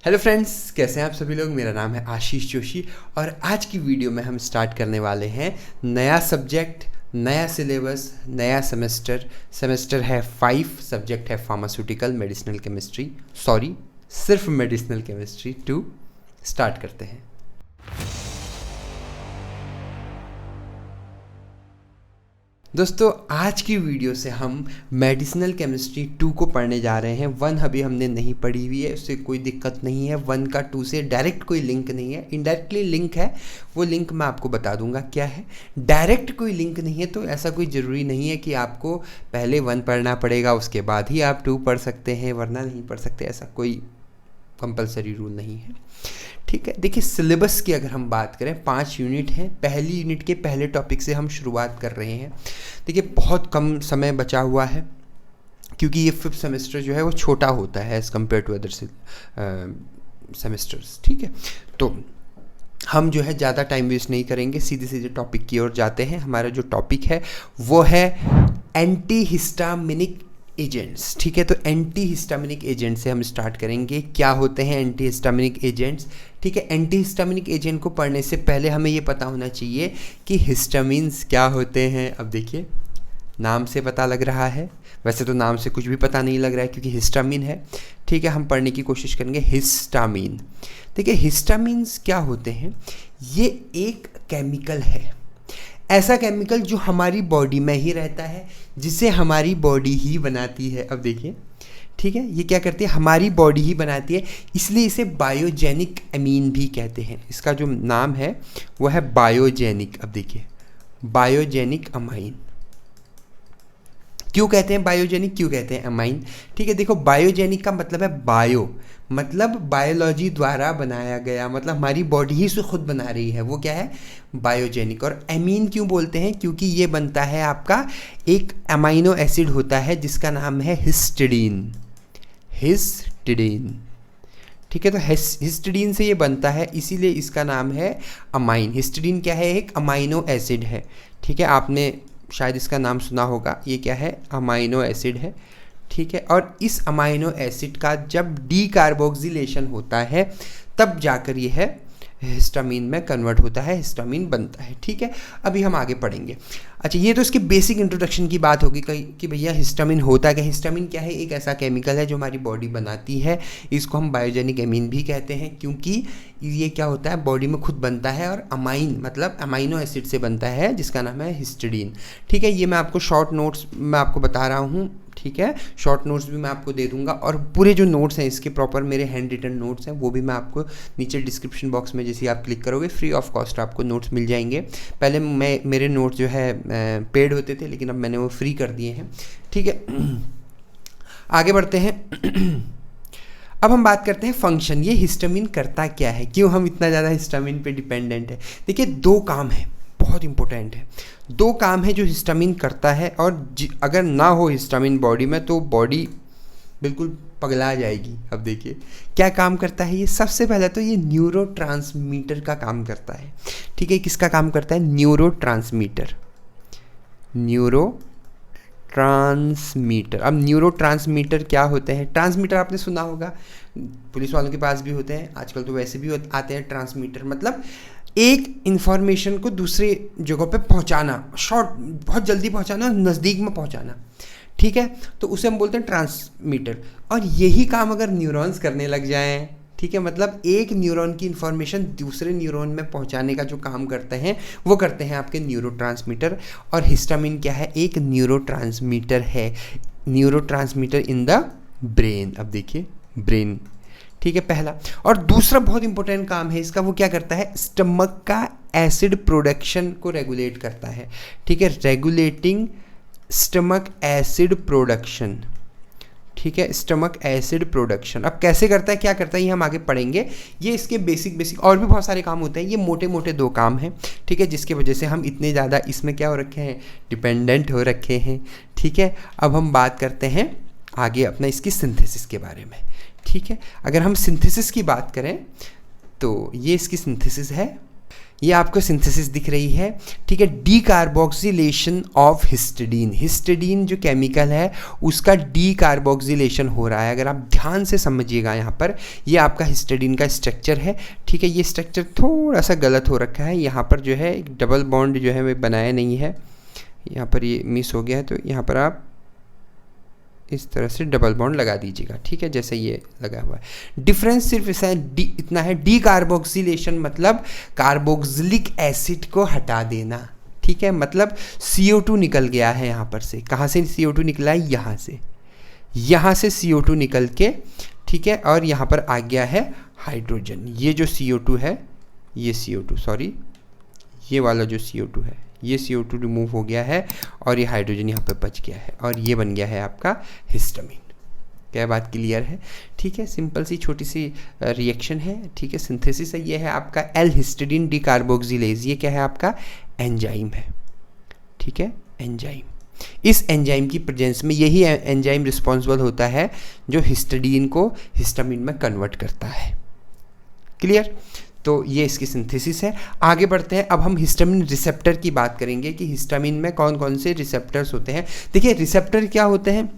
Hello friends, कैसे हैं आप सभी लोग। मेरा नाम है आशीष जोशी और आज की वीडियो में हम स्टार्ट करने वाले हैं नया सब्जेक्ट, नया सिलेबस, नया सेमेस्टर है 5। सब्जेक्ट है फार्मास्यूटिकल मेडिसिनल केमिस्ट्री, सिर्फ मेडिसिनल केमिस्ट्री 2। स्टार्ट करते हैं। दोस्तों, आज की वीडियो से हम मेडिसिनल केमिस्ट्री 2 को पढ़ने जा रहे हैं। 1 अभी हमने नहीं पढ़ी हुई है, उससे कोई दिक्कत नहीं है। 1 का 2 से डायरेक्ट कोई लिंक नहीं है, इनडायरेक्टली लिंक है। वो लिंक मैं आपको बता दूंगा क्या है। डायरेक्ट कोई लिंक नहीं है, तो ऐसा कोई ज़रूरी नहीं है कि आपको पहले 1 पढ़ना पड़ेगा उसके बाद ही आप 2 पढ़ सकते हैं, वरना नहीं पढ़ सकते। ऐसा कोई कंपलसरी रूल नहीं है, ठीक है। देखिए, सिलेबस की अगर हम बात करें, 5 यूनिट हैं। पहली यूनिट के पहले टॉपिक से हम शुरुआत कर रहे हैं। देखिए, बहुत कम समय बचा हुआ है क्योंकि ये 5th सेमेस्टर जो है वो छोटा होता है as compared to other semesters, ठीक है। तो हम जो है ज़्यादा टाइम वेस्ट नहीं करेंगे, सीधे सीधे टॉपिक की ओर जाते हैं। हमारा जो टॉपिक है वो है एंटी हिस्टामिनिक एजेंट्स, ठीक है। तो एंटी हिस्टामिनिक एजेंट से हम स्टार्ट करेंगे। क्या होते हैं एंटी हिस्टामिनिक एजेंट्स, ठीक है। एंटी हिस्टामिनिक एजेंट को पढ़ने से पहले हमें ये पता होना चाहिए कि हिस्टामिन्स क्या होते हैं। अब देखिए, नाम से पता लग रहा है, वैसे तो नाम से कुछ भी पता नहीं लग रहा है क्योंकि हिस्टामिन है, ठीक है। हम पढ़ने की कोशिश करेंगे हिस्टामिन। देखिए, हिस्टामिन्स क्या होते हैं। ये एक केमिकल है, ऐसा केमिकल जो हमारी बॉडी में ही रहता है, जिसे हमारी बॉडी ही बनाती है। अब देखिए, ठीक है, ये क्या करती है, हमारी बॉडी ही बनाती है, इसलिए इसे बायोजेनिक अमीन भी कहते हैं। इसका जो नाम है वो है बायोजेनिक। अब देखिए, बायोजेनिक अमाइन। क्यों कहते हैं बायोजेनिक, क्यों कहते हैं अमाइन, ठीक है। देखो, बायोजेनिक का मतलब है बायो, मतलब बायोलॉजी द्वारा बनाया गया, मतलब हमारी बॉडी ही से खुद बना रही है, वो क्या है, बायोजेनिक। और एमीन क्यों बोलते हैं, क्योंकि ये बनता है आपका एक अमाइनो एसिड होता है जिसका नाम है हिस्टिडीन। हिस्टिडीन, ठीक है। तो हिस्टिडीन से ये बनता है, इसीलिए इसका नाम है अमाइन। हिस्टिडीन क्या है, एक अमाइनो एसिड है, ठीक है। आपने शायद इसका नाम सुना होगा। ये क्या है, अमाइनो एसिड है, ठीक है। और इस अमाइनो एसिड का जब डीकार्बोक्सिलेशन होता है तब जाकर ये है हिस्टामिन में कन्वर्ट होता है, हिस्टामिन बनता है, ठीक है। अभी हम आगे पढ़ेंगे। अच्छा, ये तो इसके बेसिक इंट्रोडक्शन की बात होगी कि भैया हिस्टामिन होता क्या। हिस्टामिन क्या है, एक ऐसा केमिकल है जो हमारी बॉडी बनाती है। इसको हम बायोजेनिक एमीन भी कहते हैं क्योंकि ये क्या होता है, बॉडी में खुद बनता है। और अमाइन मतलब अमाइनो एसिड से बनता है जिसका नाम है हिस्टिडीन, ठीक है। ये मैं आपको शॉर्ट नोट्स में आपको बता रहा हूँ, ठीक है। शॉर्ट नोट्स भी मैं आपको दे दूंगा और पूरे जो नोट्स हैं इसके प्रॉपर मेरे हैंड रिटन नोट्स हैं वो भी मैं आपको नीचे डिस्क्रिप्शन बॉक्स में जैसे आप क्लिक करोगे फ्री ऑफ कॉस्ट आपको नोट्स मिल जाएंगे। पहले मेरे नोट्स जो है पेड होते थे, लेकिन अब मैंने वो फ्री कर दिए हैं, ठीक है। आगे बढ़ते हैं। अब हम बात करते हैं फंक्शन। ये हिस्टामिन करता क्या है, क्यों हम इतना ज़्यादा हिस्टामिन पे डिपेंडेंट है। देखिए, 2 काम है, बहुत इंपॉर्टेंट है। 2 काम है जो हिस्टामिन करता है, और अगर ना हो हिस्टामिन बॉडी में तो बॉडी बिल्कुल पगला जाएगी। अब देखिए क्या काम करता है ये। सबसे पहले तो ये न्यूरोट्रांसमीटर का काम करता है, ठीक है। किसका काम करता है, न्यूरोट्रांसमीटर। न्यूरोट्रांसमीटर। अब न्यूरोट्रांसमीटर क्या होते हैं। ट्रांसमीटर आपने सुना होगा, पुलिस वालों के पास भी होते हैं, आजकल तो वैसे भी आते हैं। ट्रांसमीटर मतलब एक इंफॉर्मेशन को दूसरे जगह पे पहुंचाना, शॉर्ट बहुत जल्दी पहुंचाना, नज़दीक में पहुंचाना, ठीक है। तो उसे हम बोलते हैं ट्रांसमीटर। और यही काम अगर न्यूरॉन्स करने लग जाएं, ठीक है, मतलब एक न्यूरॉन की इंफॉर्मेशन दूसरे न्यूरॉन में पहुंचाने का जो काम करते हैं वो करते हैं आपके न्यूरोट्रांसमीटर। और हिस्टामिन क्या है, एक न्यूरोट्रांसमीटर है, न्यूरोट्रांसमीटर इन द ब्रेन। अब देखिए, ब्रेन, ठीक है, पहला। और दूसरा बहुत इंपॉर्टेंट काम है इसका, वो क्या करता है, स्टमक का एसिड प्रोडक्शन को रेगुलेट करता है, ठीक है। रेगुलेटिंग स्टमक एसिड प्रोडक्शन, ठीक है, स्टमक एसिड प्रोडक्शन। अब कैसे करता है, क्या करता है, ये हम आगे पढ़ेंगे। ये इसके बेसिक और भी बहुत सारे काम होते हैं। ये मोटे मोटे 2 काम हैं, ठीक है, जिसकी वजह से हम इतने ज़्यादा इसमें क्या हो रखे हैं, डिपेंडेंट हो रखे हैं, ठीक है। अब हम बात करते हैं आगे अपना इसकी सिंथेसिस के बारे में, ठीक है। अगर हम सिंथेसिस की बात करें तो ये इसकी सिंथेसिस है, ये आपको सिंथेसिस दिख रही है, ठीक है। डीकार्बोक्सिलेशन ऑफ हिस्टिडीन, हिस्टिडीन जो केमिकल है उसका डीकार्बोक्सिलेशन हो रहा है। अगर आप ध्यान से समझिएगा यहाँ पर, ये आपका हिस्टिडीन का स्ट्रक्चर है, ठीक है। ये स्ट्रक्चर थोड़ा सा गलत हो रखा है, यहाँ पर जो है एक डबल बॉन्ड जो है वो बनाया नहीं है, यहाँ पर ये मिस हो गया है, तो यहाँ पर आप इस तरह से डबल बॉन्ड लगा दीजिएगा, ठीक है, जैसे ये लगा हुआ है। डिफरेंस सिर्फ इतना है, डीकार्बोक्सिलेशन मतलब कार्बोक्सिलिक एसिड को हटा देना, ठीक है। मतलब CO2 निकल गया है यहाँ पर से, कहाँ से CO2 निकला है, यहाँ से CO2 निकल के, ठीक है, और यहाँ पर आ गया है हाइड्रोजन। ये जो CO2 है, ये CO2 सॉरी, ये वाला जो CO2 है, ये CO2 रिमूव हो गया है और ये हाइड्रोजन यहाँ पे बच गया है और ये बन गया है आपका हिस्टामिन। क्या बात क्लियर है, ठीक है। सिंपल सी छोटी सी रिएक्शन है, ठीक है, सिंथेसिस है। ये है आपका एल हिस्टिडीन डीकार्बोक्सिलेज, ये क्या है आपका एंजाइम है, ठीक है, एंजाइम। इस एंजाइम की प्रेजेंस में यही एंजाइम रिस्पॉन्सिबल होता है जो हिस्टिडीन को हिस्टामिन में कन्वर्ट करता है। क्लियर, तो ये इसकी सिंथेसिस है। आगे बढ़ते हैं, अब हम हिस्टामिन रिसेप्टर की बात करेंगे कि हिस्टामिन में कौन कौन से रिसेप्टर्स होते हैं। देखिए रिसेप्टर क्या होते हैं,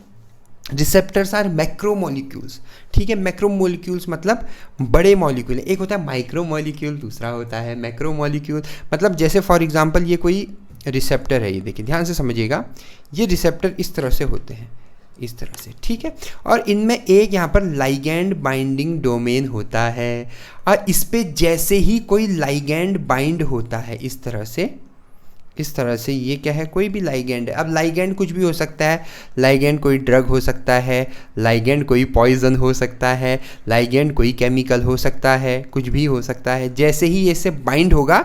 रिसेप्टर्स आर मैक्रोमोलिक्यूल्स, ठीक है। मैक्रोमोलिक्यूल्स मतलब बड़े मॉलिक्यूल, एक होता है माइक्रोमोलिक्यूल, दूसरा होता है मैक्रोमोलिक्यूल। मतलब जैसे फॉर एग्जांपल ये कोई रिसेप्टर है, ये देखिए ध्यान से समझिएगा, ये रिसेप्टर इस तरह से होते हैं, इस तरह से, ठीक है। और इनमें एक यहाँ पर लाइगैंड बाइंडिंग डोमेन होता है और इस पे जैसे ही कोई लाइगैंड बाइंड होता है इस तरह से ये क्या है, कोई भी लाइगैंड है। अब लाइगैंड कुछ भी हो सकता है, लाइगैंड कोई ड्रग हो सकता है, लाइगैंड कोई पॉइजन हो सकता है, लाइगैंड कोई केमिकल हो सकता है, कुछ भी हो सकता है। जैसे ही ये इससे बाइंड होगा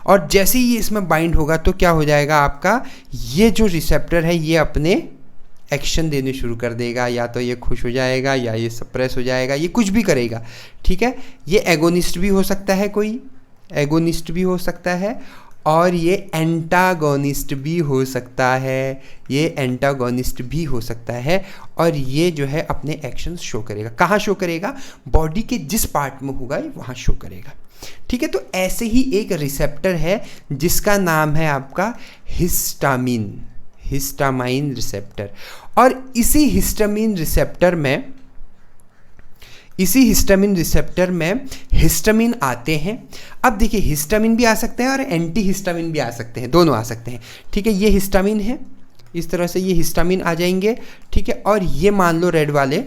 और जैसे ही ये इसमें बाइंड होगा तो क्या हो जाएगा आपका, ये जो रिसेप्टर है ये अपने एक्शन देने शुरू कर देगा, या तो ये खुश हो जाएगा या ये सप्रेस हो जाएगा, ये कुछ भी करेगा, ठीक है। ये एगोनिस्ट भी हो सकता है, कोई एगोनिस्ट भी हो सकता है और ये एंटागोनिस्ट भी हो सकता है, ये एंटागोनिस्ट भी हो सकता है। और ये जो है अपने एक्शंस शो करेगा, कहाँ शो करेगा, बॉडी के जिस पार्ट में होगा ये वहाँ शो करेगा, ठीक है। तो ऐसे ही एक रिसेप्टर है जिसका नाम है आपका हिस्टामिन, हिस्टामाइन रिसेप्टर। और इसी हिस्टामिन रिसेप्टर में हिस्टामिन आते हैं। अब देखिए हिस्टामिन भी आ सकते हैं और एंटी हिस्टामिन भी आ सकते हैं, दोनों आ सकते हैं, ठीक है। ये हिस्टामिन है, इस तरह से ये हिस्टामिन आ जाएंगे, ठीक है। और ये मान लो रेड वाले,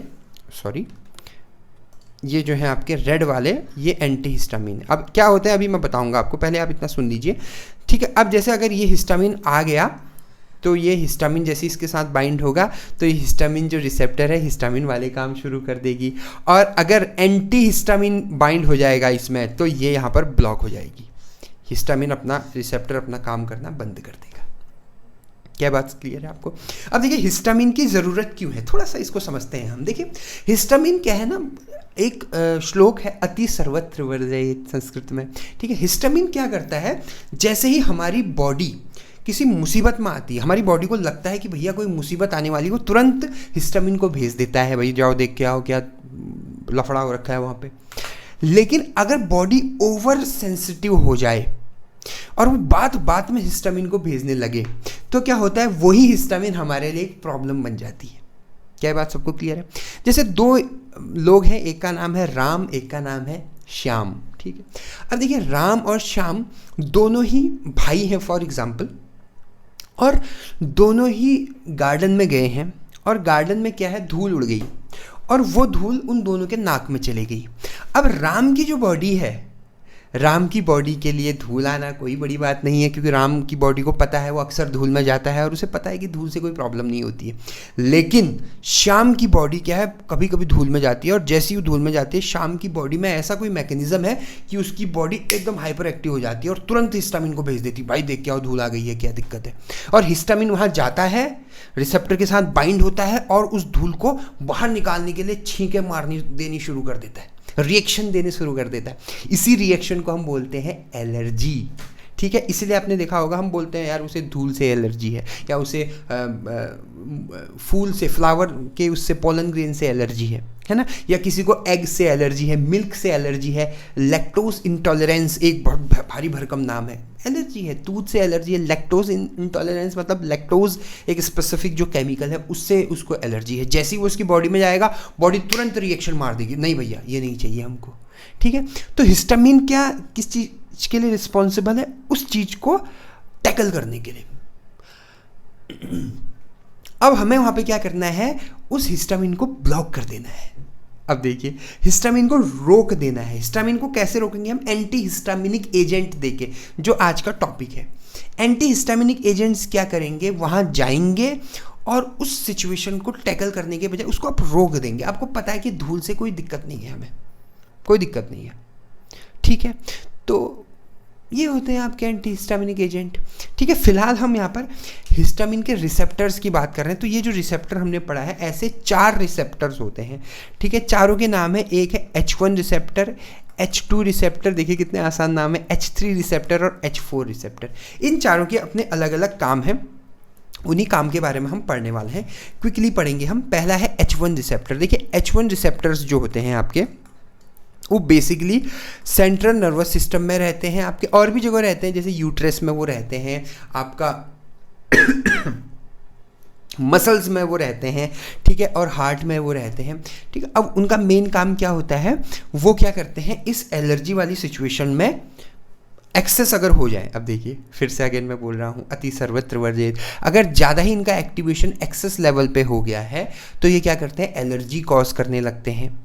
सॉरी ये जो है आपके रेड वाले, ये एंटी हिस्टामिन। अब क्या होता है अभी मैं बताऊंगा आपको, पहले आप इतना सुन लीजिए, ठीक है। अब जैसे अगर ये हिस्टामिन आ गया तो ये हिस्टामिन जैसे इसके साथ बाइंड होगा तो ये हिस्टामिन जो रिसेप्टर है हिस्टामिन वाले काम शुरू कर देगी। और अगर एंटी हिस्टामिन बाइंड हो जाएगा इसमें तो ये यहाँ पर ब्लॉक हो जाएगी, हिस्टामिन अपना रिसेप्टर अपना काम करना बंद कर देगा। क्या बात क्लियर है आपको। अब देखिए हिस्टामिन की ज़रूरत क्यों है, थोड़ा सा इसको समझते हैं हम। देखिए हिस्टामिन क्या है ना, एक श्लोक है अति सर्वत्र वर्जयेत संस्कृत में, ठीक है। हिस्टामिन क्या करता है, जैसे ही हमारी बॉडी किसी मुसीबत में आती है, हमारी बॉडी को लगता है कि भैया कोई मुसीबत आने वाली, को तुरंत हिस्टामिन को भेज देता है, भाई जाओ देख के आओ क्या लफड़ा हो रखा है वहाँ पे। लेकिन अगर बॉडी ओवर सेंसिटिव हो जाए और वो बात बात में हिस्टामिन को भेजने लगे तो क्या होता है, वही हिस्टामिन हमारे लिए एक प्रॉब्लम बन जाती है। क्या बात सबको क्लियर है। जैसे दो लोग हैं, एक का नाम है राम, एक का नाम है श्याम, ठीक है। अब देखिए राम और श्याम दोनों ही भाई हैं फॉर एग्जाम्पल, और दोनों ही गार्डन में गए हैं और गार्डन में क्या है, धूल उड़ गई और वो धूल उन दोनों के नाक में चली गई। अब राम की जो बॉडी है, राम की बॉडी के लिए धूल आना कोई बड़ी बात नहीं है, क्योंकि राम की बॉडी को पता है, वो अक्सर धूल में जाता है और उसे पता है कि धूल से कोई प्रॉब्लम नहीं होती है। लेकिन श्याम की बॉडी क्या है, कभी कभी धूल में जाती है, और जैसी वो धूल में जाती है श्याम की बॉडी में ऐसा कोई मैकेनिज्म है कि उसकी बॉडी एकदम हाइपर एक्टिव हो जाती है और तुरंत हिस्टामिन को भेज देती है, भाई देख के आओ धूल आ गई है, क्या दिक्कत है। और हिस्टामिन वहाँ जाता है, रिसेप्टर के साथ बाइंड होता है और उस धूल को बाहर निकालने के लिए छींके मारनी देनी शुरू कर देता है, रिएक्शन देने शुरू कर देता है। इसी रिएक्शन को हम बोलते हैं एलर्जी, ठीक है, इसीलिए आपने देखा होगा हम बोलते हैं यार उसे धूल से एलर्जी है, या उसे फूल से, फ्लावर के उससे, पोलन ग्रेन से एलर्जी है ना, या किसी को एग से एलर्जी है, मिल्क से एलर्जी है, लैक्टोज इंटॉलरेंस एक बहुत भारी भरकम नाम है, एलर्जी है, दूध से एलर्जी है, लैक्टोज इंटॉलरेंस मतलब लैक्टोज एक स्पेसिफिक जो केमिकल है उससे उसको एलर्जी है। जैसे ही वो उसकी बॉडी में जाएगा, बॉडी तुरंत रिएक्शन मार देगी, नहीं भैया ये नहीं चाहिए हमको, ठीक है। तो हिस्टामिन क्या किस चीज़ के लिए रिस्पॉन्सिबल है, उस चीज़ को टैकल करने के लिए। अब हमें वहाँ पे क्या करना है, उस हिस्टामिन को ब्लॉक कर देना है। अब देखिए, हिस्टामिन को रोक देना है। हिस्टामिन को कैसे रोकेंगे हम, एंटी हिस्टामिनिक एजेंट देके, जो आज का टॉपिक है। एंटी हिस्टामिनिक एजेंट्स क्या करेंगे, वहाँ जाएंगे और उस सिचुएशन को टैकल करने के बजाय उसको आप रोक देंगे। आपको पता है कि धूल से कोई दिक्कत नहीं है, हमें कोई दिक्कत नहीं है, ठीक है। तो ये होते हैं आपके एंटी हिस्टामिनिक एजेंट, ठीक है। फिलहाल हम यहाँ पर हिस्टामिन के रिसेप्टर्स की बात कर रहे हैं। तो ये जो रिसेप्टर हमने पढ़ा है, ऐसे 4 रिसेप्टर्स होते हैं, ठीक है। चारों के नाम है, एक है H1 रिसेप्टर, H2 रिसेप्टर, देखिए कितने आसान नाम है, H3 रिसेप्टर और H4 रिसेप्टर। इन चारों के अपने अलग अलग काम हैं, उन्हीं काम के बारे में हम पढ़ने वाले हैं, क्विकली पढ़ेंगे हम। पहला है H1 रिसेप्टर। देखिए H1 रिसेप्टर्स जो होते हैं आपके, वो बेसिकली सेंट्रल नर्वस सिस्टम में रहते हैं, आपके और भी जगह रहते हैं, जैसे यूट्रस में वो रहते हैं, आपका मसल्स में वो रहते हैं, ठीक है, और हार्ट में वो रहते हैं, ठीक है। अब उनका मेन काम क्या होता है, वो क्या करते हैं, इस एलर्जी वाली सिचुएशन में एक्सेस अगर हो जाए, अब देखिए फिर से अगेन मैं बोल रहा हूँ, अति सर्वत्र वर्जित, अगर ज़्यादा ही इनका एक्टिवेशन एक्सेस लेवल पे हो गया है, तो ये क्या करते हैं, एलर्जी कॉज करने लगते हैं,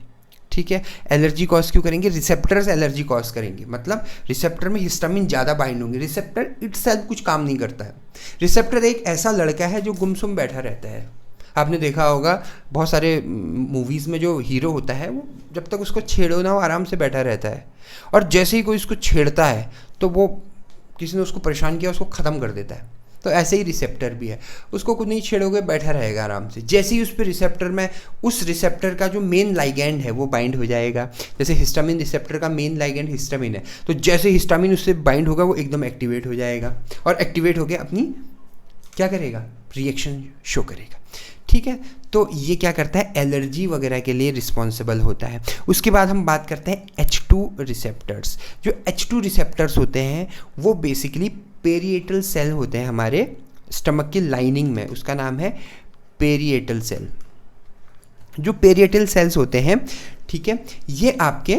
ठीक है। एलर्जी कॉज क्यों करेंगे, रिसेप्टर्स एलर्जी कॉज करेंगे, मतलब रिसेप्टर में हिस्टामिन ज़्यादा बाइंड होंगे। रिसेप्टर इटसेल्फ कुछ काम नहीं करता है। रिसेप्टर एक ऐसा लड़का है जो गुमसुम बैठा रहता है। आपने देखा होगा बहुत सारे मूवीज़ में जो हीरो होता है, वो जब तक उसको छेड़ो ना, वो आराम से बैठा रहता है, और जैसे ही कोई उसको छेड़ता है तो वो, किसी ने उसको परेशान किया, उसको ख़त्म कर देता है। तो ऐसे ही रिसेप्टर भी है, उसको कुछ नहीं छेड़ोगे, बैठा रहेगा आराम से। जैसे ही उस पर रिसेप्टर में, उस रिसेप्टर का जो मेन लाइगैंड है वो बाइंड हो जाएगा। जैसे हिस्टामिन रिसेप्टर का मेन लाइगैंड हिस्टामिन है, तो जैसे हिस्टामिन उससे बाइंड होगा, वो एकदम एक्टिवेट हो जाएगा, और एक्टिवेट होकर अपनी क्या करेगा, रिएक्शन शो करेगा, ठीक है। तो ये क्या करता है, एलर्जी वगैरह के लिए रिस्पॉन्सिबल होता है। उसके बाद हम बात करते हैं H2 रिसेप्टर्स। जो H2 रिसेप्टर्स होते हैं वो बेसिकली पेरिएटल सेल होते हैं हमारे स्टमक की लाइनिंग में, उसका नाम है पेरिएटल सेल। जो पेरिएटल सेल्स होते हैं, ठीक है, ये आपके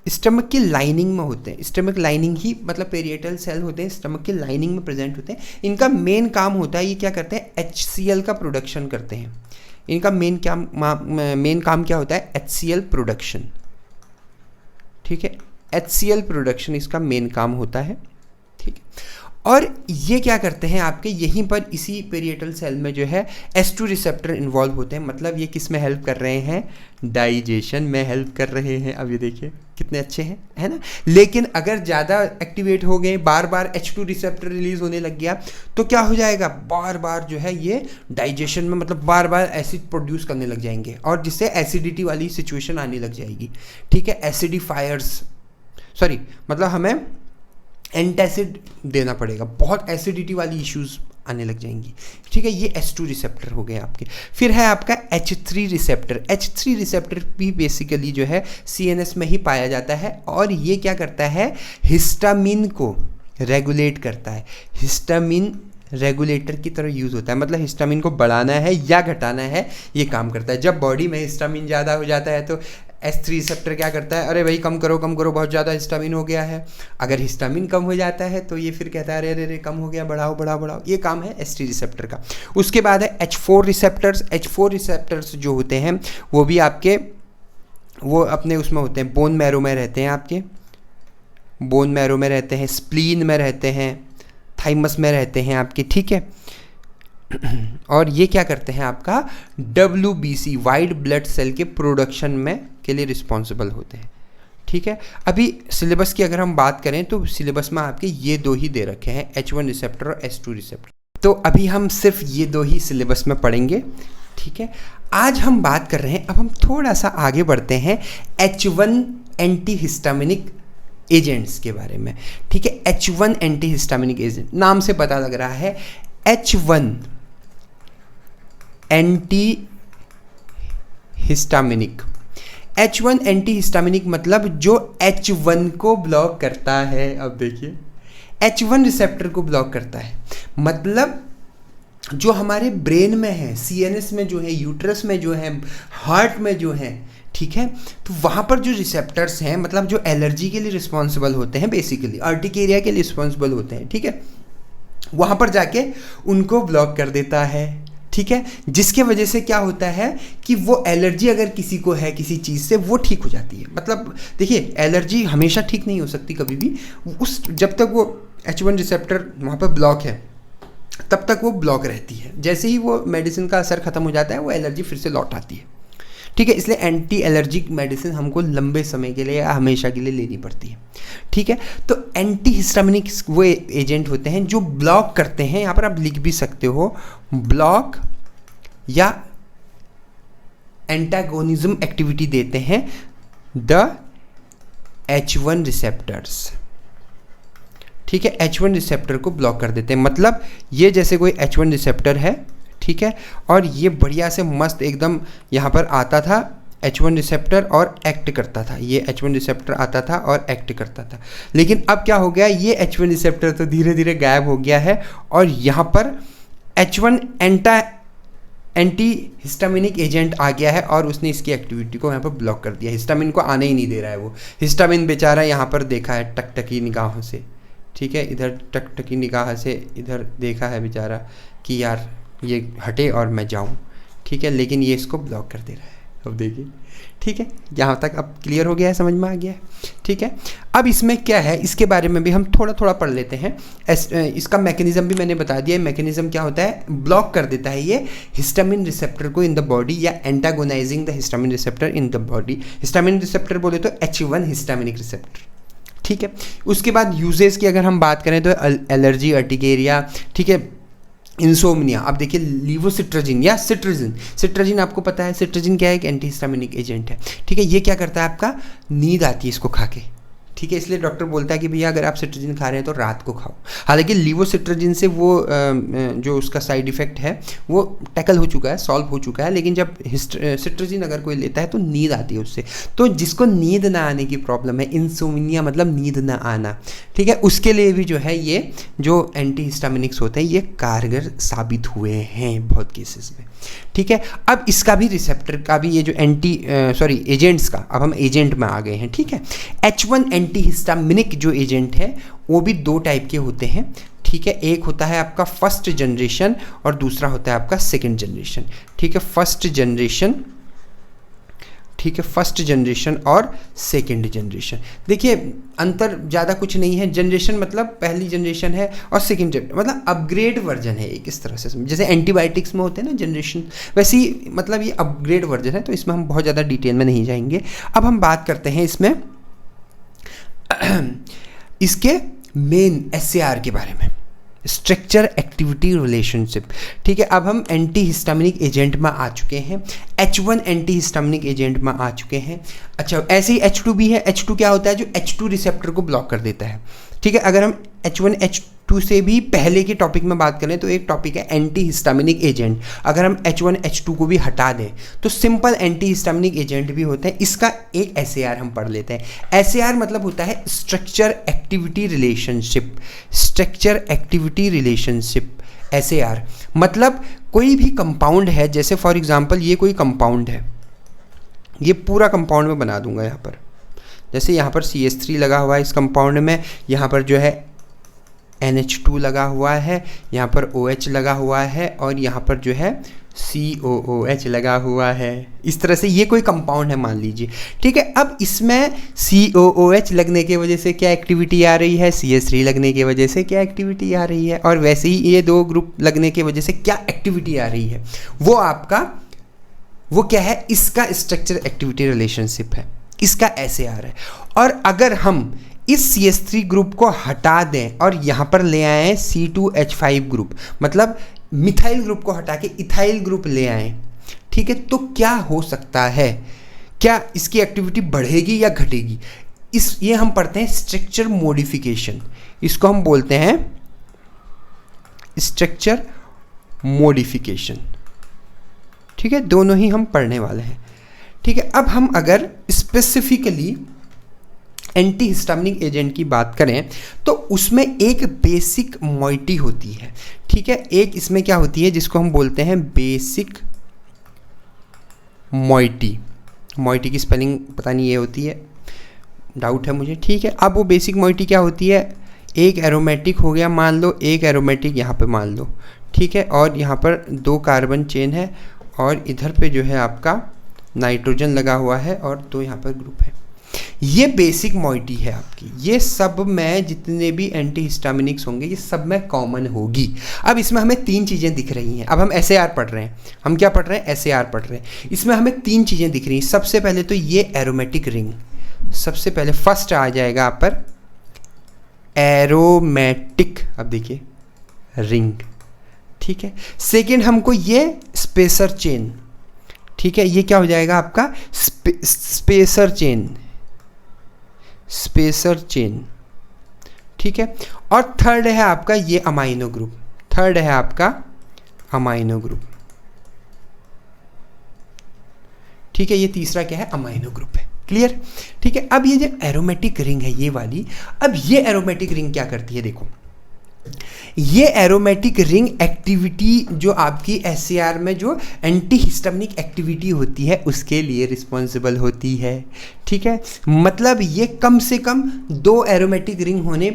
स्टमक की लाइनिंग में होते हैं। स्टमक लाइनिंग ही मतलब पेरिएटल सेल होते हैं, स्टमक की लाइनिंग में प्रेजेंट होते हैं। इनका मेन काम होता है, ये क्या करते हैं, HCl का प्रोडक्शन करते हैं। इनका मेन काम क्या होता है, HCl प्रोडक्शन, ठीक है। HCl प्रोडक्शन इसका मेन काम होता है, ठीक है। और ये क्या करते हैं, आपके यहीं पर इसी पेरिएटल सेल में जो है H2 रिसेप्टर इन्वॉल्व होते हैं। मतलब ये किस में हेल्प कर रहे हैं, डाइजेशन में हेल्प कर रहे हैं। अब ये देखिए कितने अच्छे हैं, है ना। लेकिन अगर ज़्यादा एक्टिवेट हो गए, बार बार H2 रिसेप्टर रिलीज होने लग गया, तो क्या हो जाएगा, बार बार जो है ये डाइजेशन में, मतलब बार बार एसिड प्रोड्यूस करने लग जाएंगे, और जिससे एसिडिटी वाली सिचुएशन आने लग जाएगी, ठीक है। एसिडिफायर्स, सॉरी, मतलब हमें एंटासिड देना पड़ेगा, बहुत एसिडिटी वाली इश्यूज आने लग जाएंगी, ठीक है। ये H2 रिसेप्टर हो गए आपके। फिर है आपका H3 रिसेप्टर। H3 रिसेप्टर भी बेसिकली जो है CNS में ही पाया जाता है, और ये क्या करता है, हिस्टामिन को रेगुलेट करता है। हिस्टामिन रेगुलेटर की तरह यूज़ होता है, मतलब हिस्टामिन को बढ़ाना है या घटाना है, ये काम करता है। जब बॉडी में हिस्टामिन ज़्यादा हो जाता है तो H3 रिसेप्टर क्या करता है, अरे भाई कम करो कम करो, बहुत ज़्यादा हिस्टामिन हो गया है। अगर हिस्टामिन कम हो जाता है तो ये फिर कहता है अरे अरे अरे कम हो गया, बढ़ाओ बढ़ाओ बढ़ाओ। ये काम है H3 रिसेप्टर का। उसके बाद है H4 रिसेप्टर्स। H4 रिसेप्टर्स जो होते हैं वो भी आपके, वो अपने उसमें होते हैं, बोन मैरो में रहते हैं, आपके बोन मैरो में रहते हैं, स्प्लीन में रहते हैं, थाइमस में रहते हैं आपके, ठीक है। और ये क्या करते हैं, आपका WBC वाइट ब्लड सेल के प्रोडक्शन में के लिए रिस्पॉन्सिबल होते हैं, ठीक है। अभी सिलेबस की अगर हम बात करें तो सिलेबस में आपके ये दो ही दे रखे हैं, H1 रिसेप्टर और H2 रिसेप्टर। तो अभी हम सिर्फ ये दो ही सिलेबस में पढ़ेंगे, ठीक है। आज हम बात कर रहे हैं, अब हम थोड़ा सा आगे बढ़ते हैं, H1 एंटी हिस्टामिनिक एजेंट्स के बारे में, ठीक है। H1 एंटीहिस्टामिनिक एजेंट, नाम से पता लग रहा है H1 एंटीहिस्टामिनिक। H1 एंटीहिस्टामिनिक मतलब जो H1 को ब्लॉक करता है। अब देखिए H1 रिसेप्टर को ब्लॉक करता है, मतलब जो हमारे ब्रेन में है, CNS में जो है, यूट्रस में जो है, हार्ट में जो है, ठीक है, तो वहाँ पर जो रिसेप्टर्स हैं, मतलब जो एलर्जी के लिए रिस्पॉन्सिबल होते हैं, बेसिकली अर्टिकेरिया के लिए रिस्पॉन्सिबल होते हैं, ठीक है, वहाँ पर जाके उनको ब्लॉक कर देता है, ठीक है। जिसके वजह से क्या होता है कि वो एलर्जी अगर किसी को है किसी चीज़ से, वो ठीक हो जाती है। मतलब देखिए एलर्जी हमेशा ठीक नहीं हो सकती कभी भी, जब तक वो H1 रिसेप्टर वहाँ पर ब्लॉक है तब तक वो ब्लॉक रहती है। जैसे ही वो मेडिसिन का असर खत्म हो जाता है, वो एलर्जी फिर से लौट आती है, ठीक है। इसलिए एंटी एलर्जिक मेडिसिन हमको लंबे समय के लिए या हमेशा के लिए लेनी पड़ती है, ठीक है। तो एंटी हिस्टामिनिक वो एजेंट होते हैं जो ब्लॉक करते हैं, यहाँ पर आप लिख भी सकते हो ब्लॉक या एंटागोनिज्म एक्टिविटी देते हैं द H1 रिसेप्टर्स, ठीक है। H1 रिसेप्टर को ब्लॉक कर देते हैं, मतलब ये जैसे कोई H1 रिसेप्टर है, ठीक है, और ये बढ़िया से मस्त एकदम यहाँ पर आता था H1 रिसेप्टर और एक्ट करता था। ये H1 रिसेप्टर आता था और एक्ट करता था, लेकिन अब क्या हो गया, ये H1 रिसेप्टर तो धीरे धीरे गायब हो गया है और यहाँ पर H1 एंटी हिस्टामिनिक एजेंट आ गया है और उसने इसकी एक्टिविटी को यहाँ पर ब्लॉक कर दिया। हिस्टामिन को आने ही नहीं दे रहा है वो। हिस्टामिन बेचारा यहाँ पर देखा है टकटकी निगाहों से, ठीक है, इधर टकटकी निगाह से इधर देखा है बेचारा कि यार ये हटे और मैं जाऊं, ठीक है, लेकिन ये इसको ब्लॉक कर दे रहा है। अब देखिए, ठीक है, यहाँ तक अब क्लियर हो गया है, समझ में आ गया है, ठीक है। अब इसमें क्या है, इसके बारे में भी हम थोड़ा थोड़ा पढ़ लेते हैं। इसका मैकेनिज्म भी मैंने बता दिया है। मैकेनिज्म क्या होता है, ब्लॉक कर देता है ये हिस्टामिन रिसेप्टर को इन द बॉडी या antagonising the histamine receptor in the body. Histamine receptor बोले तो H1 हिस्टामिनिक रिसेप्टर, ठीक है। उसके बाद यूजेस की अगर हम बात करें तो एलर्जी, अर्टिकेरिया, ठीक है, इंसोम्निया। अब देखिए लीवोसिट्राजिन या सिट्राजिन आपको पता है, सिट्राजिन क्या है, एक एंटीहिस्टामिनिक एजेंट है, ठीक है। ये क्या करता है, आपका नींद आती है इसको खा के, ठीक है, इसलिए डॉक्टर बोलता है कि भैया अगर आप सिट्राजिन खा रहे हैं तो रात को खाओ। हालांकि लीवोसिट्राजिन से वो जो उसका साइड इफेक्ट है वो टैकल हो चुका है, सॉल्व हो चुका है, लेकिन जब सिट्राजिन अगर कोई लेता है तो नींद आती है उससे। तो जिसको नींद ना आने की प्रॉब्लम है, इंसोम्निया मतलब नींद ना आना, ठीक है, उसके लिए भी जो है ये जो एंटीहिस्टामिनिक्स होते हैं ये कारगर साबित हुए हैं बहुत केसेस में, ठीक है। अब इसका भी रिसेप्टर का भी ये जो एजेंट्स का, अब हम एजेंट में आ गए हैं, ठीक है। H1 एंटीहिस्टामिनिक जो एजेंट है वो भी दो टाइप के होते हैं, ठीक है। एक होता है आपका फर्स्ट जनरेशन और दूसरा होता है आपका सेकंड जनरेशन, ठीक है। फर्स्ट जनरेशन, ठीक है, फर्स्ट जनरेशन और सेकंड जनरेशन। देखिए अंतर ज़्यादा कुछ नहीं है, जनरेशन मतलब पहली जनरेशन है और सेकंड जनरेशन मतलब अपग्रेड वर्जन है एक, इस तरह से जैसे एंटीबायोटिक्स में होते हैं ना जनरेशन, वैसे ही मतलब ये अपग्रेड वर्जन है। तो इसमें हम बहुत ज़्यादा डिटेल में नहीं जाएंगे। अब हम बात करते हैं इसमें इसके मेन SAR के बारे में, स्ट्रक्चर एक्टिविटी रिलेशनशिप, ठीक है। अब हम एंटीहिस्टामिनिक एजेंट में आ चुके हैं, H1 एंटीहिस्टामिनिक एजेंट में आ चुके हैं। अच्छा, ऐसे ही H2 भी है। H2 क्या होता है, जो H2 रिसेप्टर को ब्लॉक कर देता है, ठीक है। अगर हम H1 H2 से भी पहले के टॉपिक में बात करें तो एक टॉपिक है एंटीहिस्टामिनिक एजेंट। अगर हम H1 H2 को भी हटा दें तो सिंपल एंटीहिस्टामिनिक एजेंट भी होते हैं। इसका एक SAR हम पढ़ लेते हैं। SAR मतलब होता है structure activity relationship. Structure activity relationship SAR मतलब कोई भी कंपाउंड है, जैसे फॉर एग्जांपल ये कोई कंपाउंड है, ये पूरा कंपाउंड में बना दूंगा यहाँ पर। जैसे यहाँ पर CH3 लगा हुआ है इस कंपाउंड में, यहाँ पर जो है NH2 लगा हुआ है, यहाँ पर OH लगा हुआ है और यहाँ पर जो है COOH लगा हुआ है। इस तरह से ये कोई कंपाउंड है मान लीजिए, ठीक है। अब इसमें COOH लगने की वजह से क्या एक्टिविटी आ रही है, CH3 लगने की वजह से क्या एक्टिविटी आ रही है, और वैसे ही ये दो ग्रुप लगने की वजह से क्या एक्टिविटी आ रही है, वो आपका वो क्या है, इसका स्ट्रक्चर एक्टिविटी रिलेशनशिप है, इसका SAR है। और अगर हम इस CH3 ग्रुप को हटा दें और यहाँ पर ले आए C2H5 ग्रुप, मतलब मिथाइल ग्रुप को हटा के इथाइल ग्रुप ले आए, ठीक है, तो क्या हो सकता है, क्या इसकी एक्टिविटी बढ़ेगी या घटेगी। ये हम पढ़ते हैं स्ट्रक्चर मॉडिफिकेशन, इसको हम बोलते हैं स्ट्रक्चर मॉडिफिकेशन। ठीक है, दोनों ही हम पढ़ने वाले हैं। ठीक है, अब हम अगर स्पेसिफिकली एंटी हिस्टामिनिक एजेंट की बात करें तो उसमें एक बेसिक मॉइटी होती है। ठीक है, एक इसमें क्या होती है जिसको हम बोलते हैं बेसिक मॉइटी। मॉइटी की स्पेलिंग पता नहीं ये होती है, डाउट है मुझे। ठीक है, अब वो बेसिक मॉइटी क्या होती है, एक एरोमेटिक हो गया मान लो, एक एरोमेटिक यहाँ पे मान लो। ठीक है, और यहाँ पर 2 कार्बन चेन है और इधर पे जो है आपका नाइट्रोजन लगा हुआ है और 2 यहाँ पर ग्रुप है। ये बेसिक मॉइटी है आपकी। ये सब में जितने भी एंटी हिस्टामिनिक्स होंगे ये सब में कॉमन होगी। अब इसमें हमें 3 चीज़ें दिख रही हैं। अब हम SAR पढ़ रहे हैं, हम क्या पढ़ रहे हैं, SAR पढ़ रहे हैं। इसमें हमें 3 चीज़ें दिख रही हैं। सबसे पहले तो ये एरोमेटिक रिंग, सबसे पहले फर्स्ट आ जाएगा आप पर एरोमेटिक, अब देखिए रिंग। ठीक है, सेकेंड हमको ये स्पेसर चेन। ठीक है, ये क्या हो जाएगा आपका स्पेसर चेन, स्पेसर चेन। ठीक है, और थर्ड है आपका ये अमाइनो ग्रुप, थर्ड है आपका अमाइनो ग्रुप। ठीक है, ये तीसरा क्या है, अमाइनो ग्रुप है। क्लियर? ठीक है, अब ये जो एरोमेटिक रिंग है ये वाली, अब ये एरोमेटिक रिंग क्या करती है, देखो ये एरोमेटिक रिंग एक्टिविटी जो आपकी SAR में जो एंटी हिस्टामिनिक एक्टिविटी होती है उसके लिए रिस्पॉन्सिबल होती है। ठीक है, मतलब ये कम से कम 2 एरोमेटिक रिंग होने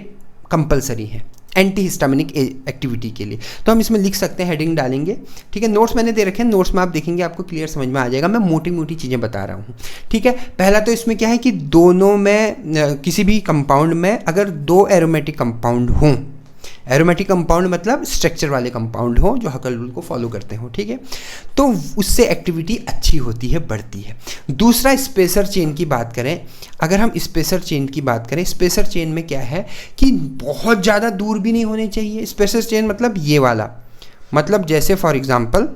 कंपलसरी है एंटी हिस्टामिनिक एक्टिविटी के लिए। तो हम इसमें लिख सकते हैं, हेडिंग डालेंगे। ठीक है, नोट्स मैंने दे रखे हैं, नोट्स में आप देखेंगे आपको क्लियर समझ में आ जाएगा। मैं मोटी मोटी चीज़ें बता रहा हूँ। ठीक है, पहला तो इसमें क्या है कि दोनों में किसी भी कंपाउंड में अगर 2 एरोमेटिक कंपाउंड हों, एरोमेटिक कंपाउंड मतलब स्ट्रक्चर वाले कंपाउंड हो जो हकल रूल को फॉलो करते हो। ठीक है, तो उससे एक्टिविटी अच्छी होती है, बढ़ती है। दूसरा स्पेसर चेन की बात करें, अगर हम स्पेसर चेन की बात करें, स्पेसर चेन में क्या है कि बहुत ज़्यादा दूर भी नहीं होने चाहिए। स्पेसर चेन मतलब ये वाला, मतलब जैसे फॉर एग्जांपल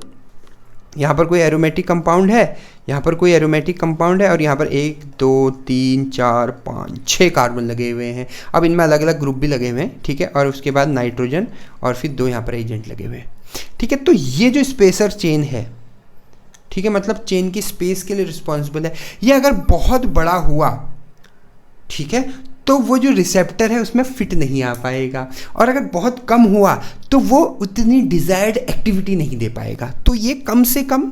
यहाँ पर कोई एरोमेटिक कंपाउंड है, यहाँ पर कोई एरोमेटिक कंपाउंड है और यहाँ पर 1 2 3 4 5 6 कार्बन लगे हुए हैं। अब इनमें अलग अलग ग्रुप भी लगे हुए हैं। ठीक है, और उसके बाद नाइट्रोजन और फिर 2 यहाँ पर एजेंट लगे हुए हैं। ठीक है, तो ये जो स्पेसर चेन है, ठीक है, मतलब चेन की स्पेस के लिए रिस्पॉन्सिबल है। ये अगर बहुत बड़ा हुआ, ठीक है, तो वो जो रिसेप्टर है उसमें फिट नहीं आ पाएगा, और अगर बहुत कम हुआ तो वो उतनी डिज़ायर्ड एक्टिविटी नहीं दे पाएगा। तो ये कम से कम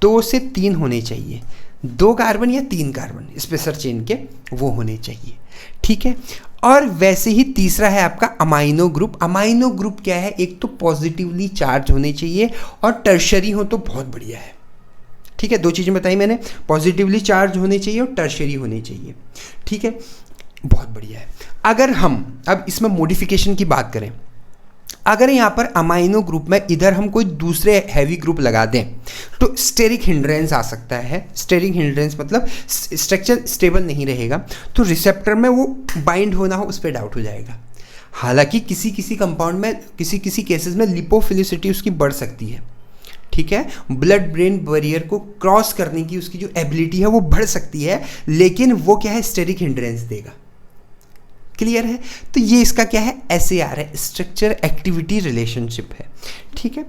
2 से 3 होने चाहिए, 2 कार्बन या 3 कार्बन स्पेसर चेन के वो होने चाहिए। ठीक है, और वैसे ही तीसरा है आपका अमाइनो ग्रुप। अमाइनो ग्रुप क्या है, एक तो पॉजिटिवली चार्ज होने चाहिए और टर्शरी हो तो बहुत बढ़िया है। ठीक है, 2 चीज़ें बताई मैंने, पॉजिटिवली चार्ज होने चाहिए और टर्शरी होने चाहिए। ठीक है, बहुत बढ़िया है। अगर हम अब इसमें मॉडिफिकेशन की बात करें, अगर यहाँ पर अमाइनो ग्रुप में इधर हम कोई दूसरे हैवी ग्रुप लगा दें तो स्टेरिक हिंड्रेंस आ सकता है। स्टेरिक हिंड्रेंस मतलब स्ट्रक्चर स्टेबल नहीं रहेगा, तो रिसेप्टर में वो बाइंड होना हो उस पर डाउट हो जाएगा। हालांकि किसी किसी कंपाउंड में किसी किसी केसेस में लिपोफिलिसिटी उसकी बढ़ सकती है। ठीक है, ब्लड ब्रेन बैरियर को क्रॉस करने की उसकी जो एबिलिटी है वो बढ़ सकती है, लेकिन वो क्या है, स्टेरिक हिंड्रेंस देगा। क्लियर है? तो ये इसका क्या है, SAR है, स्ट्रक्चर एक्टिविटी रिलेशनशिप है। ठीक है,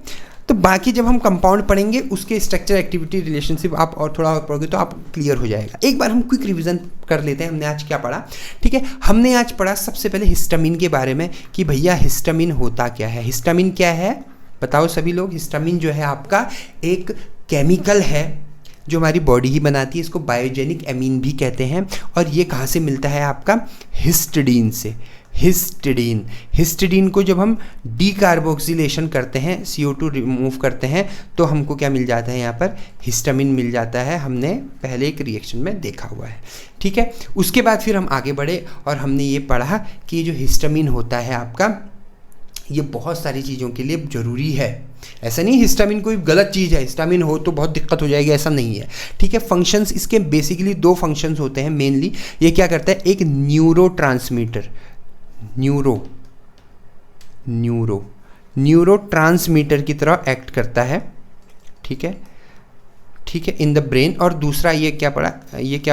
तो बाकी जब हम कंपाउंड पढ़ेंगे उसके स्ट्रक्चर एक्टिविटी रिलेशनशिप आप और थोड़ा और पढ़ोगे तो आप क्लियर हो जाएगा। एक बार हम क्विक रिवीजन कर लेते हैं, हमने आज क्या पढ़ा। ठीक है, हमने आज पढ़ा सबसे पहले हिस्टामिन के बारे में कि भैया हिस्टामिन होता क्या है। हिस्टामिन क्या है बताओ सभी लोग। हिस्टामिन जो है आपका एक केमिकल है जो हमारी बॉडी ही बनाती है, इसको बायोजेनिक एमीन भी कहते हैं। और ये कहाँ से मिलता है आपका, हिस्टिडीन से। हिस्टिडीन, हिस्टिडीन को जब हम डीकार्बोक्सिलेशन करते हैं, CO2 रिमूव करते हैं, तो हमको क्या मिल जाता है, यहाँ पर हिस्टामिन मिल जाता है। हमने पहले एक रिएक्शन में देखा हुआ है। ठीक है, उसके बाद फिर हम आगे बढ़े और हमने ये पढ़ा कि ये जो हिस्टामिन होता है आपका, ये बहुत सारी चीज़ों के लिए ज़रूरी है। ऐसा नहीं हिस्टामिन कोई गलत चीज़ है, हिस्टामिन हो तो बहुत दिक्कत हो जाएगी, ऐसा नहीं है। ठीक है, फंक्शंस इसके बेसिकली 2 फंक्शंस होते हैं मेनली। ये क्या करता है, एक न्यूरो ट्रांसमीटर, न्यूरो ट्रांसमीटर की तरह एक्ट करता है। ठीक है, ठीक है, इन द ब्रेन। और दूसरा ये क्या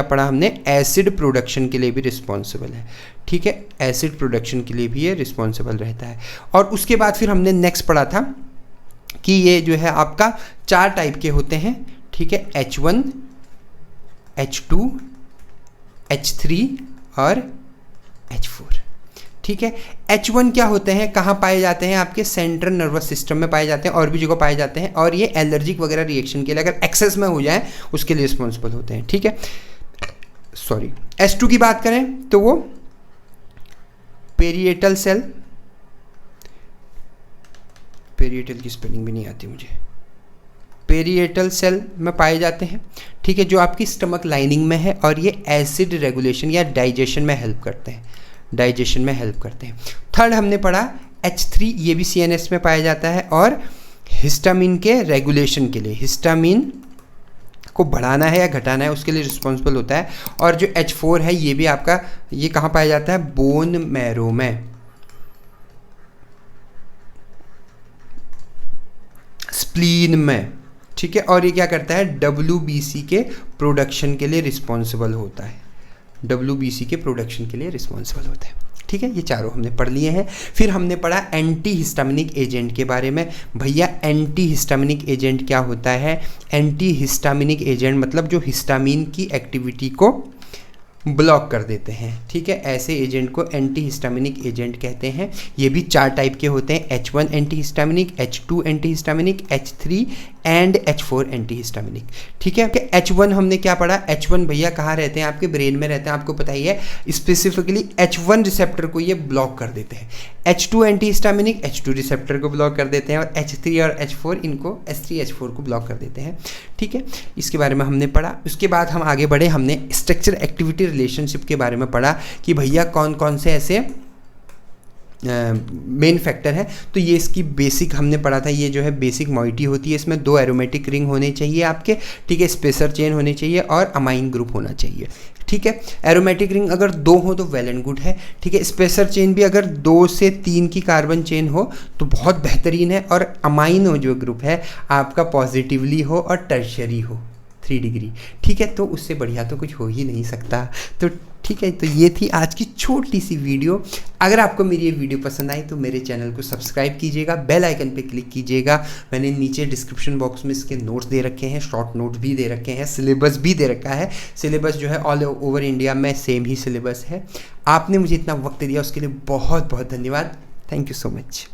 पढ़ा हमने, एसिड प्रोडक्शन के लिए भी रिस्पॉन्सिबल है, ठीक है, एसिड प्रोडक्शन के लिए भी ये रिस्पॉन्सिबल रहता है। और उसके बाद फिर हमने नेक्स्ट पढ़ा था कि ये जो है आपका 4 टाइप के होते हैं, ठीक है, H1, H2, H3 और H4, ठीक है। H1 क्या होते हैं, कहाँ पाए जाते हैं, आपके सेंट्रल नर्वस सिस्टम में पाए जाते हैं, और भी जगह पाए जाते हैं, और ये एलर्जिक वगैरह रिएक्शन के लिए अगर एक्सेस में हो जाए उसके लिए रिस्पॉन्सिबल होते हैं, ठीक है। सॉरी, H2 की बात करें तो वो पेरिएटल सेल, पेरिएटल की स्पेलिंग भी नहीं आती मुझे, पेरिएटल सेल में पाए जाते हैं, ठीक है, जो आपकी स्टमक लाइनिंग में है, और ये एसिड रेगुलेशन या डाइजेशन में हेल्प करते हैं, डाइजेशन में हेल्प करते हैं। थर्ड हमने पढ़ा H3, ये भी CNS में पाया जाता है, और हिस्टामिन के रेगुलेशन के लिए, हिस्टामिन को बढ़ाना है या घटाना है उसके लिए रिस्पॉन्सिबल होता है। और जो H4 है ये भी आपका, ये कहाँ पाया जाता है, बोन मैरो में, स्प्लीन में, ठीक है। और ये क्या करता है, WBC के प्रोडक्शन के लिए रिस्पॉन्सिबल होता है, WBC के प्रोडक्शन के लिए रिस्पॉन्सिबल होता है, ठीक है। ये चारों हमने पढ़ लिए हैं। फिर हमने पढ़ा एंटी हिस्टामिनिक एजेंट के बारे में। भैया एंटी हिस्टामिनिक एजेंट क्या होता है, एंटी हिस्टामिनिक एजेंट मतलब जो हिस्टामिन की एक्टिविटी को ब्लॉक कर देते हैं, ठीक है, ऐसे एजेंट को एंटी हिस्टामिनिक एजेंट कहते हैं। ये भी 4 टाइप के होते हैं, H1 anti histaminic, H2 anti histaminic, H3 and H4 anti histaminic, ठीक है। H1 हमने क्या पढ़ा, H1 भैया कहाँ रहते हैं, आपके ब्रेन में रहते हैं, आपको पता ही है, स्पेसिफिकली H1 रिसेप्टर को ये ब्लॉक कर देते हैं। H2 anti histaminic H2 receptor को ब्लॉक कर देते हैं, और H3 और H4 इनको H3 H4 को ब्लॉक कर देते हैं, ठीक है। इसके बारे में हमने पढ़ा। उसके बाद हम आगे बढ़े, हमने स्ट्रक्चर एक्टिविटी रिलेशनशिप के बारे में पढ़ा कि भैया कौन कौन से ऐसे मेन फैक्टर है। तो ये इसकी बेसिक हमने पढ़ा था, ये जो है बेसिक मॉइटी होती है, इसमें 2 एरोमेटिक रिंग होने चाहिए आपके, ठीक है, स्पेसर चेन होने चाहिए, और अमाइन ग्रुप होना चाहिए, ठीक है। एरोमेटिक रिंग अगर 2 हो तो वेल एंड गुड है, ठीक है। स्पेसर चेन भी अगर 2 से 3 की कार्बन चेन हो तो बहुत बेहतरीन है, और अमाइनो जो ग्रुप है आपका पॉजिटिवली हो और टर्शियरी हो 3 डिग्री, ठीक है। तो उससे बढ़िया तो कुछ हो ही नहीं सकता। तो ठीक है, तो ये थी आज की छोटी सी वीडियो। अगर आपको मेरी ये वीडियो पसंद आई तो मेरे चैनल को सब्सक्राइब कीजिएगा, बेल आइकन पे क्लिक कीजिएगा। मैंने नीचे डिस्क्रिप्शन बॉक्स में इसके नोट्स दे रखे हैं, शॉर्ट नोट भी दे रखे हैं, सिलेबस भी दे रखा है। सिलेबस जो है ऑल ओवर इंडिया में सेम ही सिलेबस है। आपने मुझे इतना वक्त दिया उसके लिए बहुत बहुत धन्यवाद। Thank you so much.